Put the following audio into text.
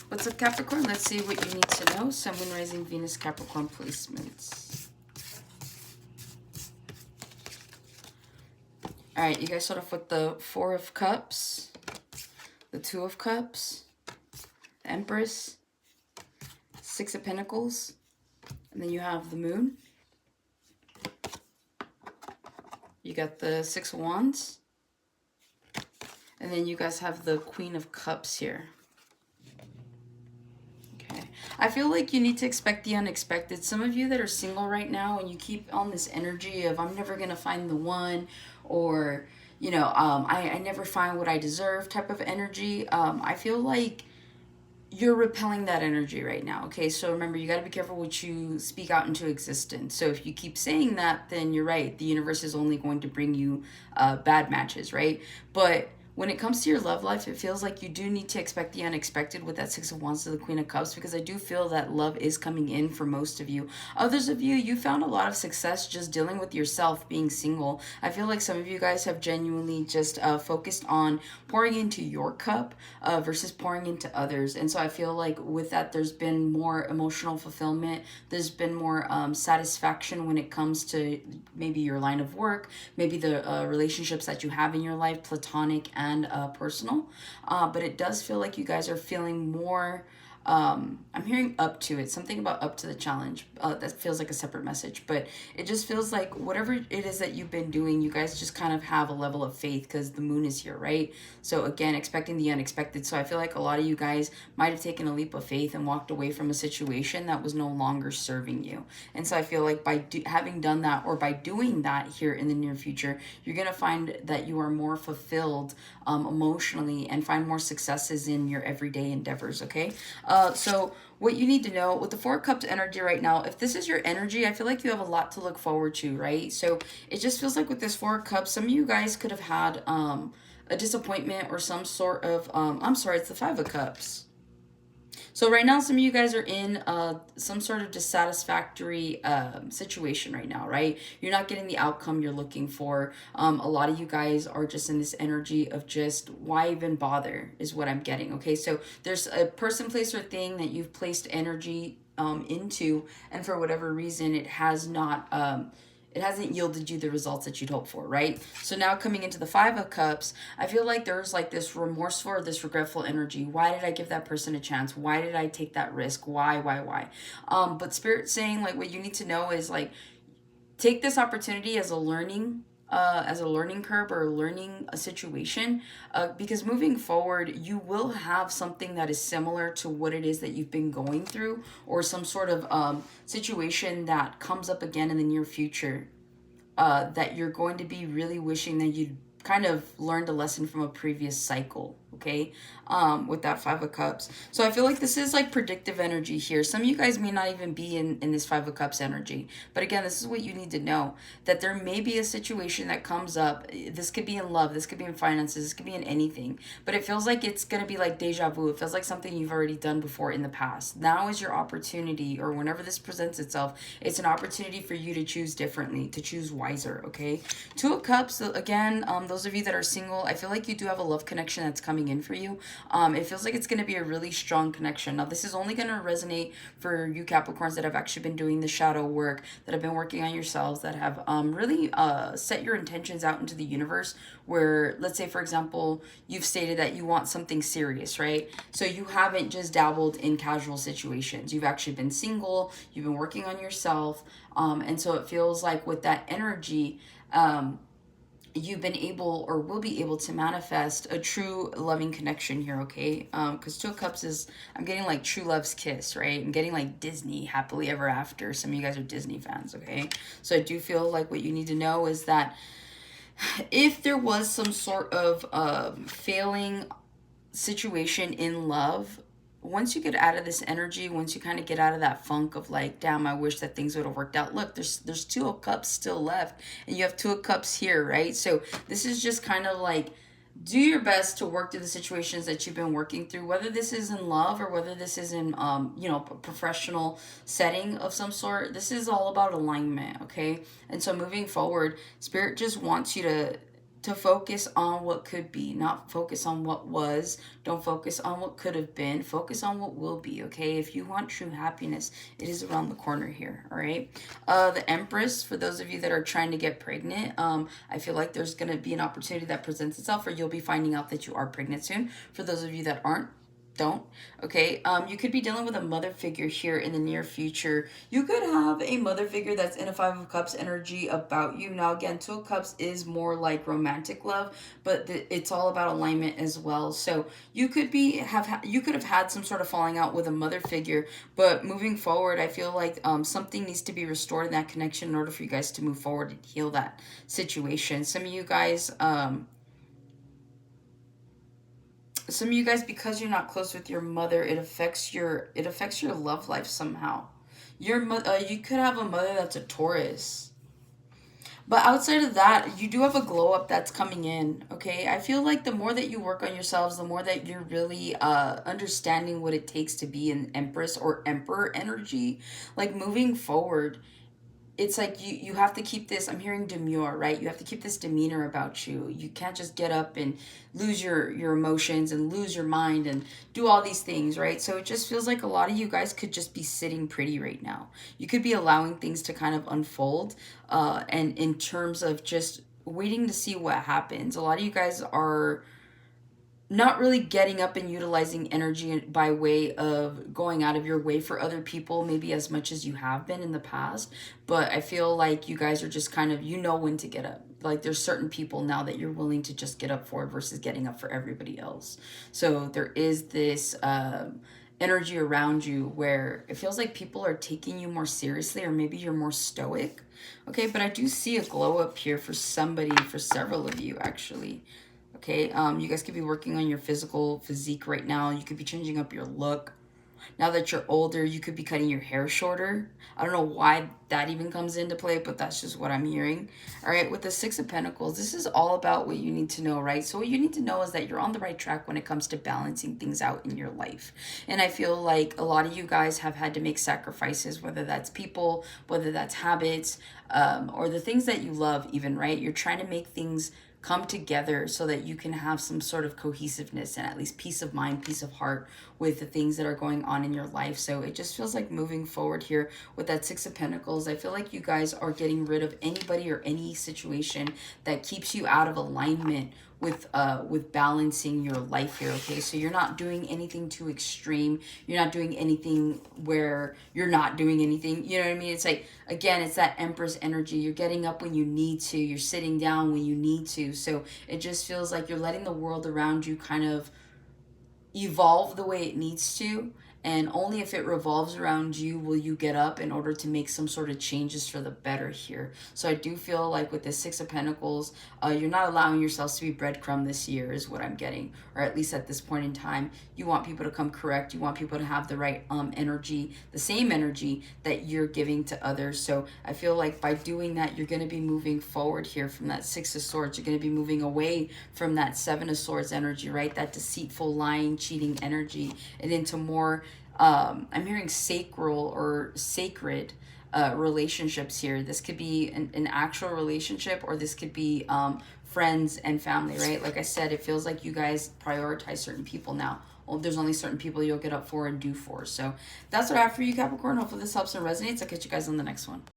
What's up, Capricorn? Let's see what you need to know. Sun, Moon, Rising, Venus, Capricorn placements. All right, you guys start off with the Four of Cups, the Two of Cups, the Empress, Six of Pentacles, and then you have the Moon. You got the Six of Wands, and then you guys have the Queen of Cups here. I feel like you need to expect the unexpected. Some of you that are single right now and you keep on this energy of I'm never going to find the one, or, you know, I never find what I deserve type of energy. I feel like you're repelling that energy right now, okay? So remember, you got to be careful what you speak out into existence. So if you keep saying that, then you're right. The universe is only going to bring you bad matches, right? But when it comes to your love life, it feels like you do need to expect the unexpected with that Six of Wands to the Queen of Cups, because I do feel that love is coming in for most of you. Others of you, you found a lot of success just dealing with yourself, being single. I feel like some of you guys have genuinely just focused on pouring into your cup versus pouring into others. And so I feel like with that, there's been more emotional fulfillment. There's been more satisfaction when it comes to maybe your line of work, maybe the relationships that you have in your life, platonic and personal, but it does feel like you guys are feeling more I'm hearing up to it, something about up to the challenge. That feels like a separate message, but it just feels like whatever it is that you've been doing, you guys just kind of have a level of faith because the moon is here, right? So again, expecting the unexpected. So I feel like a lot of you guys might have taken a leap of faith and walked away from a situation that was no longer serving you. And so I feel like by having done that, or by doing that here in the near future, you're going to find that you are more fulfilled emotionally and find more successes in your everyday endeavors, okay? So what you need to know with the Four Cups energy right now, if this is your energy, I feel like you have a lot to look forward to, right? So it just feels like with this Four Cups, some of you guys could have had a disappointment or some sort of, I'm sorry, it's the Five of Cups. So right now, some of you guys are in some sort of dissatisfactory situation right now, right? You're not getting the outcome you're looking for. A lot of you guys are just in this energy of just, why even bother is what I'm getting, okay? So there's a person, place, or thing that you've placed energy into, and for whatever reason, it has not... it hasn't yielded you the results that you'd hope for, right? So now coming into the Five of Cups, I feel like there's like this remorseful or this regretful energy. Why did I give that person a chance? Why did I take that risk? Why? But Spirit's saying, like, what you need to know is, like, take this opportunity as a learning curve or learning a situation, because moving forward you will have something that is similar to what it is that you've been going through, or some sort of situation that comes up again in the near future, that you're going to be really wishing that you'd kind of learned a lesson from a previous cycle, okay? With that Five of Cups. So I feel like this is like predictive energy here. Some of you guys may not even be in this Five of Cups energy. But again, this is what you need to know. That there may be a situation that comes up. This could be in love. This could be in finances. This could be in anything. But it feels like it's going to be like deja vu. It feels like something you've already done before in the past. Now is your opportunity, or whenever this presents itself, it's an opportunity for you to choose differently, to choose wiser, okay? Two of Cups, again, those of you that are single, I feel like you do have a love connection that's coming in for you. It feels like it's going to be a really strong connection. Now, this is only going to resonate for you Capricorns that have actually been doing the shadow work, that have been working on yourselves, that have really set your intentions out into the universe, where, let's say, for example, you've stated that you want something serious, right? So you haven't just dabbled in casual situations. You've actually been single. You've been working on yourself. And so it feels like with that energy, you've been able, or will be able, to manifest a true loving connection here, okay? Because Two of Cups is, I'm getting like true love's kiss, right? I'm getting like Disney, happily ever after. Some of you guys are Disney fans, okay? So I do feel like what you need to know is that if there was some sort of failing situation in love, once you get out of this energy, once you kind of get out of that funk of like, damn, I wish that things would have worked out. Look, there's Two of Cups still left, and you have Two of Cups here, right? So this is just kind of like, do your best to work through the situations that you've been working through, whether this is in love or whether this is in, a professional setting of some sort. This is all about alignment, okay? And so moving forward, Spirit just wants you to to focus on what could be, not focus on what was. Don't focus on what could have been. Focus on what will be, okay? If you want true happiness, it is around the corner here, all right? The Empress, for those of you that are trying to get pregnant, I feel like there's going to be an opportunity that presents itself, or you'll be finding out that you are pregnant soon. For those of you that aren't, don't. Okay, you could be dealing with a mother figure here in the near future. You could have a mother figure that's in a Five of Cups energy about you. Now again, Two of Cups is more like romantic love, but it's all about alignment as well. So you could you could have had some sort of falling out with a mother figure, but moving forward, I feel like something needs to be restored in that connection in order for you guys to move forward and heal that situation. Some of you guys, because you're not close with your mother, it affects your love life somehow. You could have a mother that's a Taurus. But outside of that, you do have a glow up that's coming in, okay? I feel like the more that you work on yourselves, the more that you're really understanding what it takes to be an Empress or Emperor energy. Like moving forward, it's like you have to keep this, I'm hearing demure, right? You have to keep this demeanor about you. You can't just get up and lose your emotions and lose your mind and do all these things, right? So it just feels like a lot of you guys could just be sitting pretty right now. You could be allowing things to kind of unfold, and in terms of just waiting to see what happens. A lot of you guys are not really getting up and utilizing energy by way of going out of your way for other people, maybe as much as you have been in the past. But I feel like you guys are just kind of, you know when to get up. Like there's certain people now that you're willing to just get up for versus getting up for everybody else. So there is this energy around you where it feels like people are taking you more seriously, or maybe you're more stoic. Okay, but I do see a glow up here for somebody, for several of you actually. Okay, you guys could be working on your physique right now. You could be changing up your look. Now that you're older, you could be cutting your hair shorter. I don't know why that even comes into play, but that's just what I'm hearing. All right, with the Six of Pentacles, this is all about what you need to know, right? So what you need to know is that you're on the right track when it comes to balancing things out in your life. And I feel like a lot of you guys have had to make sacrifices, whether that's people, whether that's habits, or the things that you love even, right? You're trying to make things come together so that you can have some sort of cohesiveness and at least peace of mind, peace of heart with the things that are going on in your life. So it just feels like moving forward here with that Six of Pentacles, I feel like you guys are getting rid of anybody or any situation that keeps you out of alignment with balancing your life here, okay? So you're not doing anything too extreme. You're not doing anything where you're not doing anything. You know what I mean? It's like, again, it's that Empress energy. You're getting up when you need to. You're sitting down when you need to. So it just feels like you're letting the world around you kind of evolve the way it needs to. And only if it revolves around you will you get up in order to make some sort of changes for the better here. So I do feel like with the Six of Pentacles, you're not allowing yourselves to be breadcrumb this year is what I'm getting. Or at least at this point in time, you want people to come correct. You want people to have the right energy, the same energy that you're giving to others. So I feel like by doing that, you're going to be moving forward here from that Six of Swords. You're going to be moving away from that Seven of Swords energy, right? That deceitful, lying, cheating energy, and into more I'm hearing sacral or sacred relationships here. This could be an actual relationship, or this could be friends and family, right? Like I said, it feels like you guys prioritize certain people now. Well, there's only certain people you'll get up for and do for. So that's what I have for you, Capricorn. Hopefully this helps and resonates. I'll catch you guys on the next one.